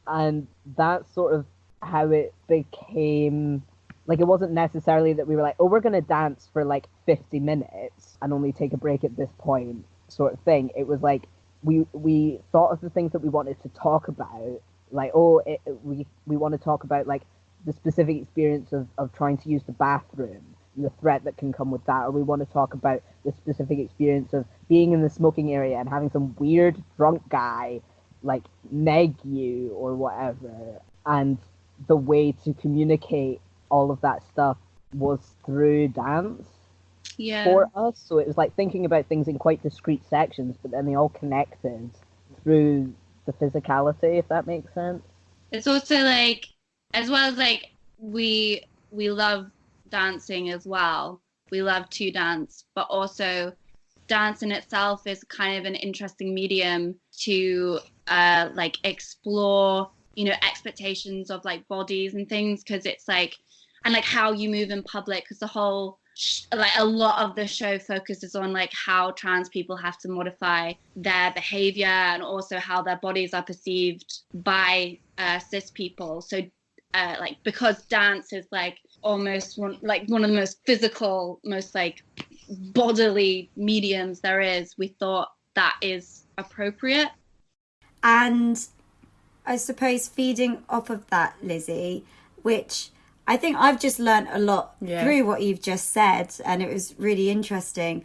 And that's sort of how it became. Like, it wasn't necessarily that we were like, oh, we're gonna dance for like 50 minutes and only take a break at this point, sort of thing. It was like we thought of the things that we wanted to talk about, like, oh, we want to talk about like the specific experience of trying to use the bathroom and the threat that can come with that, or we want to talk about the specific experience of being in the smoking area and having some weird drunk guy like neg you or whatever. And the way to communicate all of that stuff was through dance for us. So it was like thinking about things in quite discrete sections, but then they all connected through the physicality, if that makes sense. It's also like, as well as like we love dancing as well. We love to dance, but also dance in itself is kind of an interesting medium to like explore, you know, expectations of like bodies and things, because it's like, and like how you move in public, because the whole like a lot of the show focuses on like how trans people have to modify their behavior and also how their bodies are perceived by cis people. So like, because dance is like almost one of the most physical, most like bodily mediums there is, we thought that is appropriate. And I suppose feeding off of that, Lizzie, which I think I've just learnt a lot through what you've just said, and it was really interesting.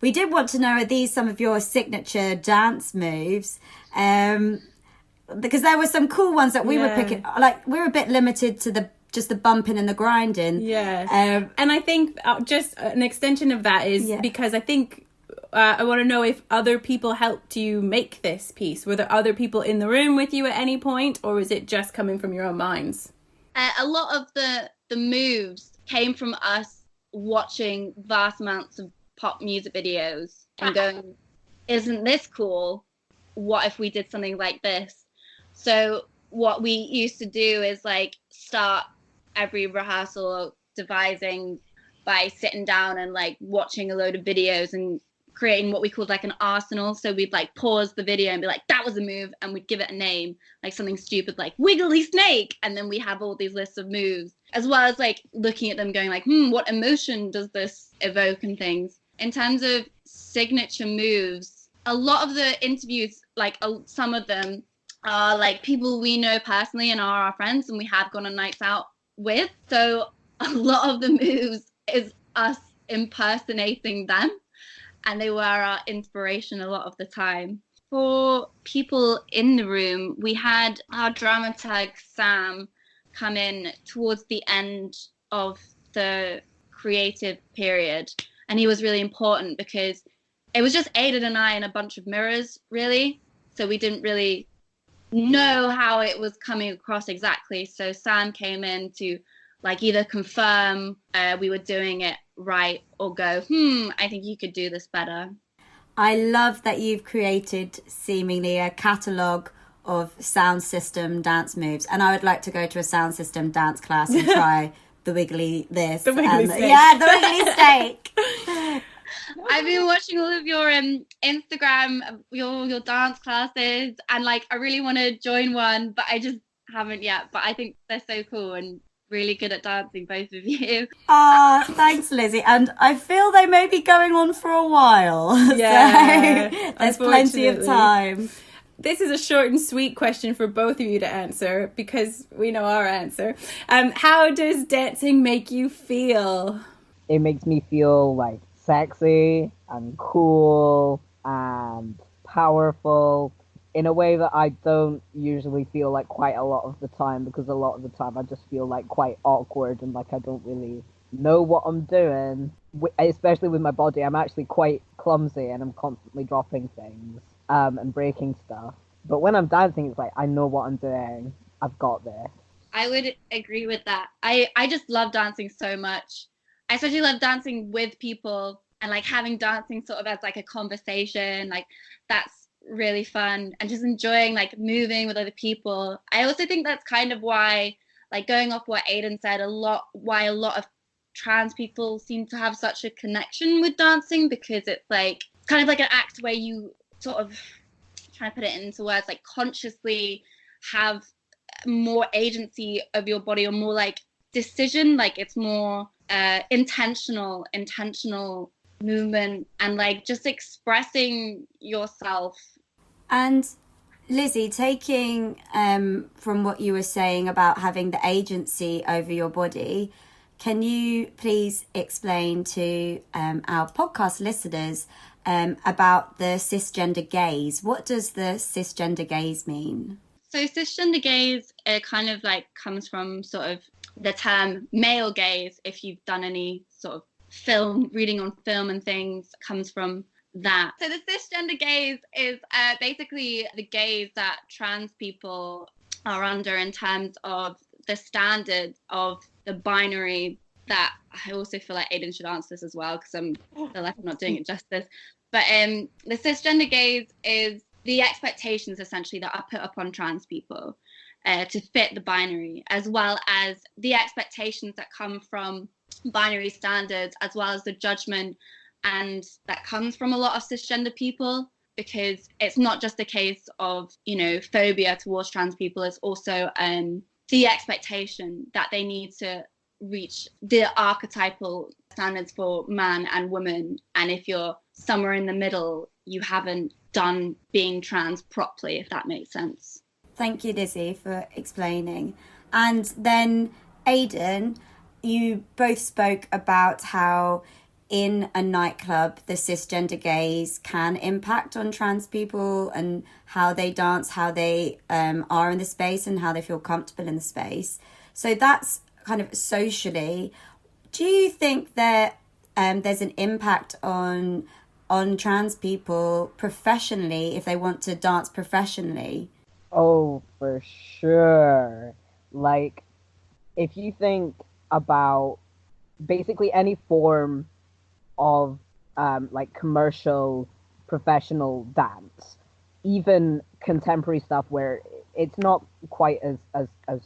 We did want to know, are these some of your signature dance moves? Because there were some cool ones that we were picking. Like, we're a bit limited to just the bumping and the grinding. Yeah. And I think just an extension of that is because I think I want to know if other people helped you make this piece. Were there other people in the room with you at any point, or was it just coming from your own minds? A lot of the moves came from us watching vast amounts of pop music videos and going, isn't this cool? What if we did something like this? So what we used to do is like start every rehearsal devising by sitting down and like watching a load of videos and creating what we called like an arsenal. So we'd like pause the video and be like, that was a move, and we'd give it a name, like something stupid like wiggly snake, and then we have all these lists of moves, as well as like looking at them going like, what emotion does this evoke and things. In terms of signature moves, a lot of the interviews, like some of them are like people we know personally and are our friends and we have gone on nights out with. So a lot of the moves is us impersonating them, and they were our inspiration a lot of the time. For people in the room, we had our dramaturg Sam come in towards the end of the creative period, and he was really important because it was just Ayden and I and a bunch of mirrors, really. So we didn't really know how it was coming across exactly. So Sam came in to like either confirm we were doing it right or go, I think you could do this better. I love that you've created seemingly a catalogue of Sound Cistem dance moves, and I would like to go to a Sound Cistem dance class and try the wiggly this. The wiggly steak. Yeah, the wiggly steak. I've been watching all of your Instagram, your dance classes, and like I really want to join one, but I just haven't yet. But I think they're so cool and really good at dancing, both of you. Thanks, Lizzie. And I feel they may be going on for a while. Yeah, so there's plenty of time. This is a short and sweet question for both of you to answer because we know our answer. How does dancing make you feel? It makes me feel like sexy and cool and powerful in a way that I don't usually feel like quite a lot of the time, because a lot of the time I just feel like quite awkward and like I don't really know what I'm doing. especially with my body, I'm actually quite clumsy and I'm constantly dropping things and breaking stuff. But when I'm dancing, it's like, I know what I'm doing. I've got this. I would agree with that. I just love dancing so much. I especially love dancing with people and like having dancing sort of as like a conversation. Like that's really fun, and just enjoying like moving with other people. I also think that's kind of why, like going off what Ayden said, why a lot of trans people seem to have such a connection with dancing, because it's like kind of like an act where you sort of, trying to put it into words, like consciously have more agency of your body, or more like decision, like it's more intentional movement, and like just expressing yourself. And Lizzie, taking from what you were saying about having the agency over your body, can you please explain to our podcast listeners about the cisgender gaze? What does the cisgender gaze mean? So cisgender gaze, it kind of like comes from sort of the term male gaze. If you've done any sort of reading on film and things, comes from that. So the cisgender gaze is basically the gaze that trans people are under in terms of the standard of the binary. That I also feel like Ayden should answer this as well, because I feel like I'm not doing it justice. But the cisgender gaze is the expectations essentially that are put upon trans people to fit the binary, as well as the expectations that come from binary standards, as well as the judgment and that comes from a lot of cisgender people, because it's not just a case of, you know, phobia towards trans people. It's also the expectation that they need to reach the archetypal standards for man and woman, and if you're somewhere in the middle, you haven't done being trans properly, if that makes sense. Thank you, Lizzie, for explaining. And then Ayden, you both spoke about how in a nightclub the cisgender gaze can impact on trans people and how they dance, how they are in the space and how they feel comfortable in the space. So that's kind of socially. Do you think that there's an impact on trans people professionally if they want to dance professionally? Oh, for sure. Like, if you think about basically any form of like commercial professional dance, even contemporary stuff where it's not quite as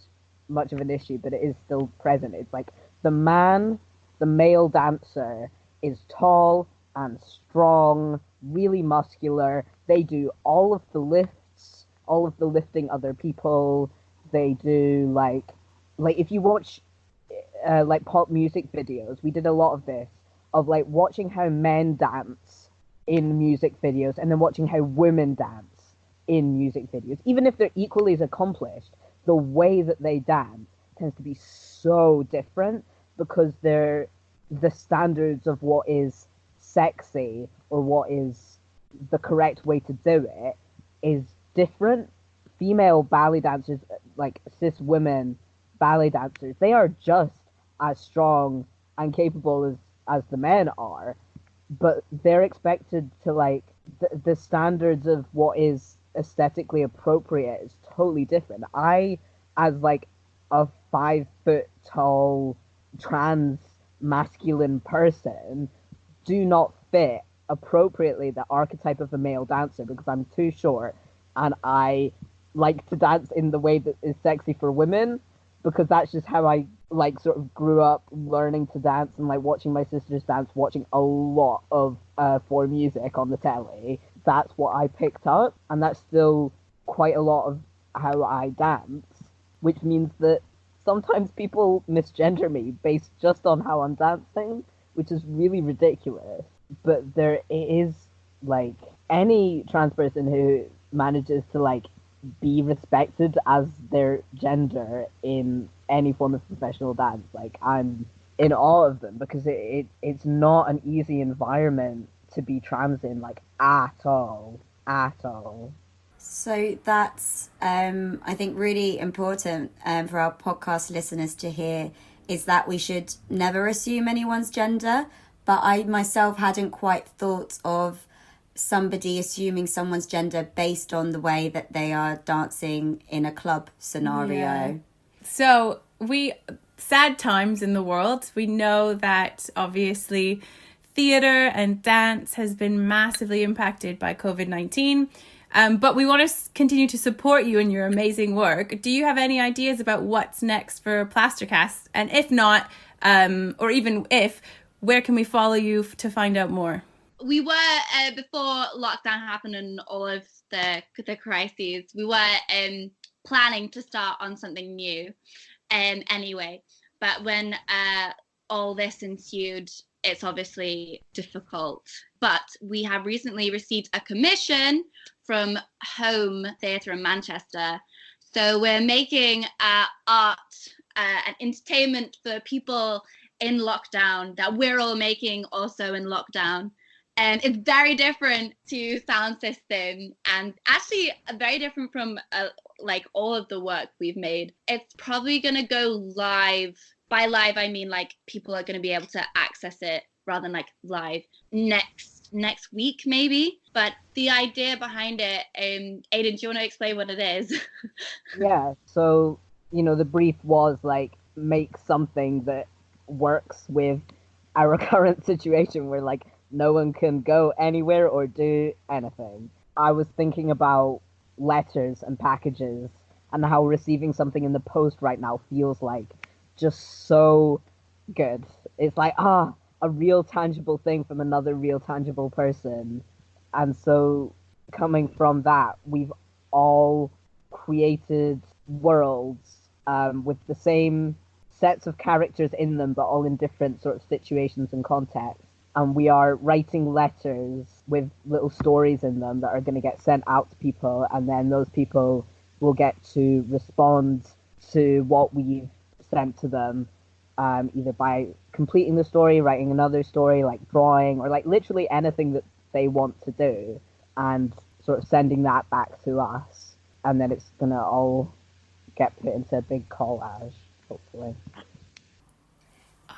much of an issue, but it is still present. It's like the male dancer is tall and strong, really muscular. They do all of the lifts, all of the lifting other people. They do like if you watch like pop music videos, we did a lot of this, of like watching how men dance in music videos and then watching how women dance in music videos. Even if they're equally as accomplished, the way that they dance tends to be so different, because they're the standards of what is sexy or what is the correct way to do it is different. Female ballet dancers, like cis women ballet dancers, they are just as strong and capable as the men are, but they're expected to like the standards of what is aesthetically appropriate is totally different. I, as like a 5 foot tall trans masculine person, do not fit appropriately the archetype of a male dancer, because I'm too short and I like to dance in the way that is sexy for women, because that's just how I like sort of grew up learning to dance and like watching my sisters dance, watching a lot of for music on the telly. That's what I picked up, and that's still quite a lot of how I dance, which means that sometimes people misgender me based just on how I'm dancing, which is really ridiculous. But there is like any trans person who manages to like be respected as their gender in any form of professional dance, like I'm in awe of them, because it's not an easy environment to be trans in, like at all. So that's I think really important for our podcast listeners to hear, is that we should never assume anyone's gender, but I myself hadn't quite thought of somebody assuming someone's gender based on the way that they are dancing in a club scenario. Yeah. So sad times in the world. We know that obviously theatre and dance has been massively impacted by COVID-19. But we want to continue to support you in your amazing work. Do you have any ideas about what's next for Plastercast? And if not, or even if, where can we follow you to find out more? We were, before lockdown happened and all of the crises, we were planning to start on something new anyway. But when all this ensued, it's obviously difficult. But we have recently received a commission from Home Theatre in Manchester. So we're making art and entertainment for people in lockdown that we're all making also in lockdown. And it's very different to Sound Cistem, and actually very different from like all of the work we've made. It's probably going to go live. By live, I mean like people are going to be able to access it rather than like live next week maybe. But the idea behind it, Ayden, do you want to explain what it is? Yeah, so, the brief was like, make something that works with our current situation where like no one can go anywhere or do anything. I was thinking about letters and packages and how receiving something in the post right now feels like just so good. It's like, a real tangible thing from another real tangible person. And so coming from that, we've all created worlds with the same sets of characters in them, but all in different sort of situations and contexts. And we are writing letters with little stories in them that are going to get sent out to people, and then those people will get to respond to what we've sent to them, either by completing the story, writing another story, like drawing, or like literally anything that they want to do, and sort of sending that back to us. And then it's going to all get put into a big collage, hopefully.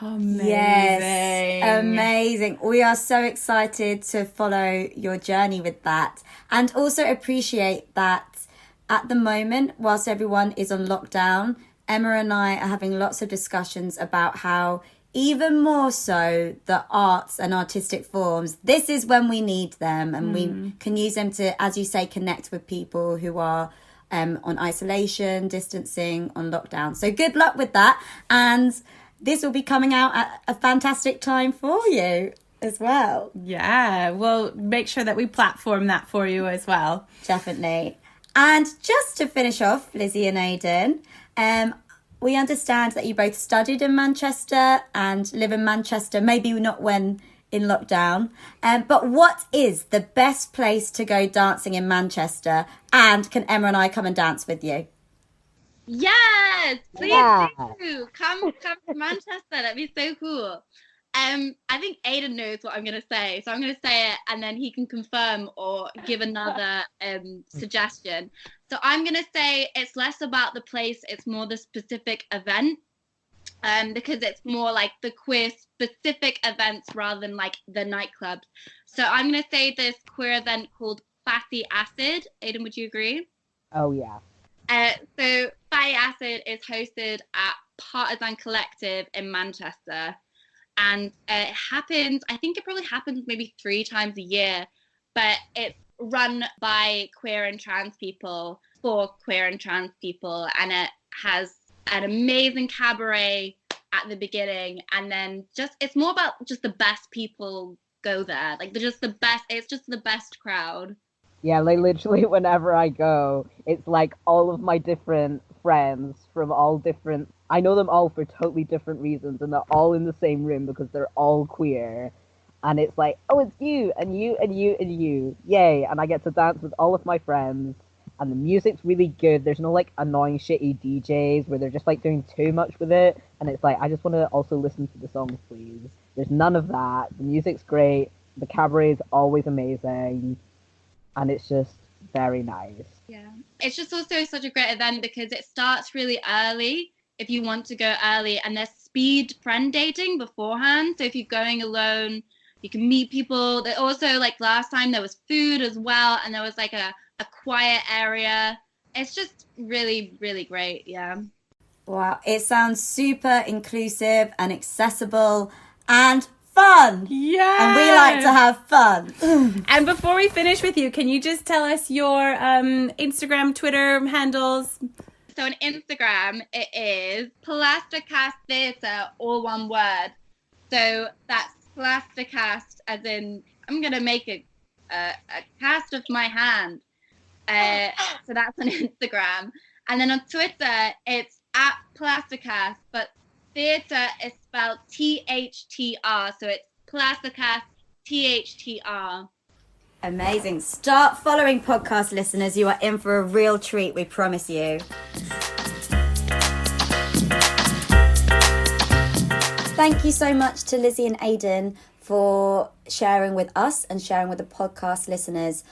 Amazing. Yes, amazing. We are so excited to follow your journey with that, and also appreciate that at the moment, whilst everyone is on lockdown, Emma and I are having lots of discussions about how even more so the arts and artistic forms, this is when we need them, and we can use them to, as you say, connect with people who are on isolation, distancing, on lockdown. So good luck with that, and this will be coming out at a fantastic time for you as well. Yeah, we'll make sure that we platform that for you as well. Definitely. And just to finish off, Lizzie and Ayden, we understand that you both studied in Manchester and live in Manchester, maybe not when in lockdown. But what is the best place to go dancing in Manchester? And can Emma and I come and dance with you? Yes, please do. Come to Manchester. That'd be so cool. I think Ayden knows what I'm gonna say, so I'm gonna say it, and then he can confirm or give another suggestion. So I'm gonna say it's less about the place; it's more the specific event, because it's more like the queer specific events rather than like the nightclubs. So I'm gonna say this queer event called Fatty Acid. Ayden, would you agree? Oh yeah. So Fatty Acid is hosted at Partisan Collective in Manchester, and it happens, I think it probably happens maybe 3 times a year, but it's run by queer and trans people for queer and trans people, and it has an amazing cabaret at the beginning, and then just it's more about just the best people go there, like they're just the best, it's just the best crowd. Yeah, like literally whenever I go, it's like all of my different friends from all different, I know them all for totally different reasons, and they're all in the same room because they're all queer. And it's like, oh, it's you, and you, and you, and you. Yay. And I get to dance with all of my friends, and the music's really good. There's no like annoying, shitty DJs where they're just like doing too much with it. And it's like, I just want to also listen to the songs, please. There's none of that. The music's great. The cabaret is always amazing. And it's just very nice. Yeah, it's just also such a great event because it starts really early if you want to go early, and there's speed friend dating beforehand. So if you're going alone, you can meet people. Also, like last time, there was food as well, and there was like a quiet area. It's just really, really great. Yeah. Wow, it sounds super inclusive and accessible and fun. Yeah. And we like to have fun. And before we finish with you, can you just tell us your Instagram, Twitter handles? So on Instagram, it is Plasticast Theatre, all one word. So that's Plasticast, as in I'm gonna make a cast of my hand. So that's on Instagram, and then on Twitter it's at Plasticast, but theatre is spelled THTR, so it's Plasticast THTR. Amazing. Start following podcast listeners. You are in for a real treat, we promise you. Thank you so much to Lizzie and Ayden for sharing with us and sharing with the podcast listeners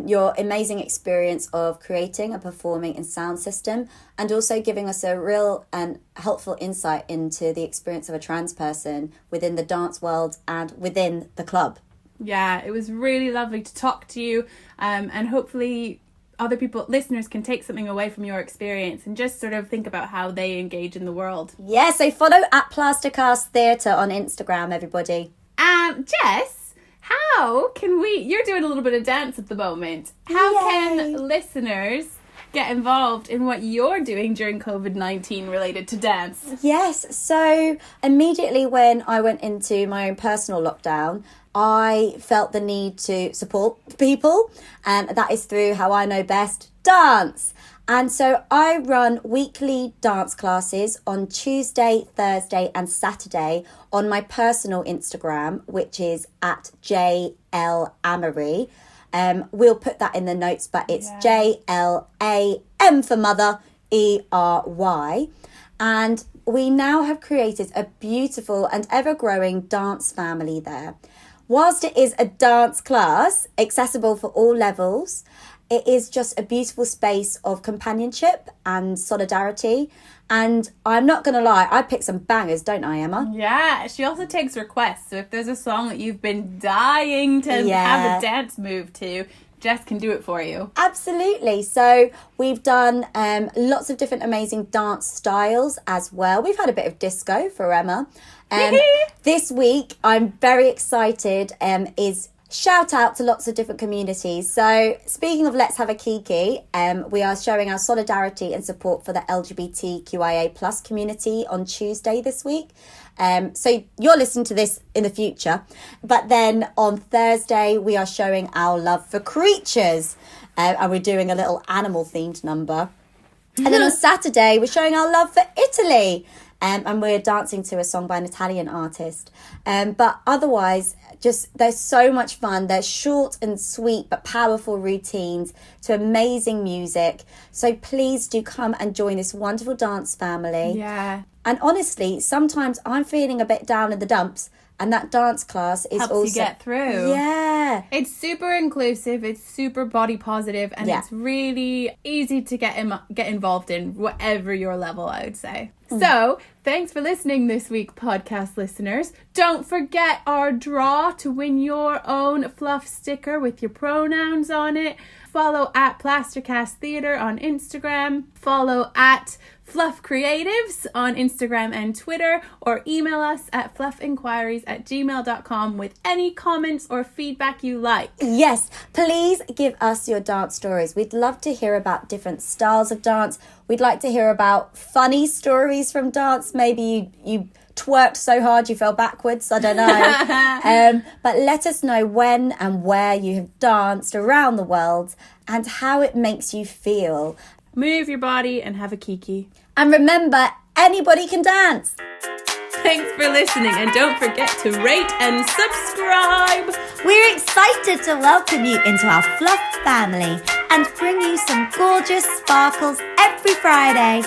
your amazing experience of creating and performing in Sound Cistem, and also giving us a real and helpful insight into the experience of a trans person within the dance world and within the club. Yeah, it was really lovely to talk to you, and hopefully other people, listeners, can take something away from your experience and just sort of think about how they engage in the world. Yeah, so follow at Plasticast Theatre on Instagram, everybody. Jess, how can you're doing a little bit of dance at the moment. How Yay. can listeners get involved in what you're doing during COVID-19 related to dance? Yes, so immediately when I went into my own personal lockdown, I felt the need to support people, and that is through how I know best, dance. And so I run weekly dance classes on Tuesday, Thursday and Saturday on my personal Instagram, which is at JLAmory. We'll put that in the notes, but it's JLAM for mother, ERY. And we now have created a beautiful and ever-growing dance family there. Whilst it is a dance class, accessible for all levels, it is just a beautiful space of companionship and solidarity. And I'm not going to lie, I pick some bangers, don't I, Emma? Yeah, she also takes requests. So if there's a song that you've been dying to have a dance move to, Jess can do it for you. Absolutely. So we've done lots of different amazing dance styles as well. We've had a bit of disco for Emma. This week, I'm very excited, is shout out to lots of different communities. So speaking of Let's Have a Kiki, we are showing our solidarity and support for the LGBTQIA plus community on Tuesday this week. So you're listening to this in the future, but then on Thursday we are showing our love for creatures, and we're doing a little animal themed number. And then on Saturday we're showing our love for Italy, and we're dancing to a song by an Italian artist. But otherwise, just they're so much fun. They're short and sweet but powerful routines to amazing music. So please do come and join this wonderful dance family. Yeah. And honestly, sometimes I'm feeling a bit down in the dumps, and that dance class is helps also you get through. Yeah. It's super inclusive, it's super body positive, and it's really easy to get involved in, whatever your level, I would say. So, thanks for listening this week, podcast listeners. Don't forget our draw to win your own Fluff sticker with your pronouns on it. Follow at Plastercast Theatre on Instagram. Follow at Fluff Creatives on Instagram and Twitter, or email us at fluffinquiries@gmail.com with any comments or feedback you like. Yes, please give us your dance stories. We'd love to hear about different styles of dance. We'd like to hear about funny stories from dance. Maybe you twerked so hard you fell backwards. I don't know. But let us know when and where you have danced around the world and how it makes you feel. Move your body and have a kiki. And remember, anybody can dance. Thanks for listening, and don't forget to rate and subscribe. We're excited to welcome you into our Fluff family and bring you some gorgeous sparkles every Friday.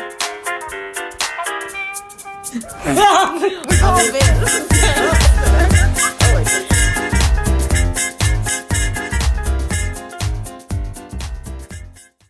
We call this.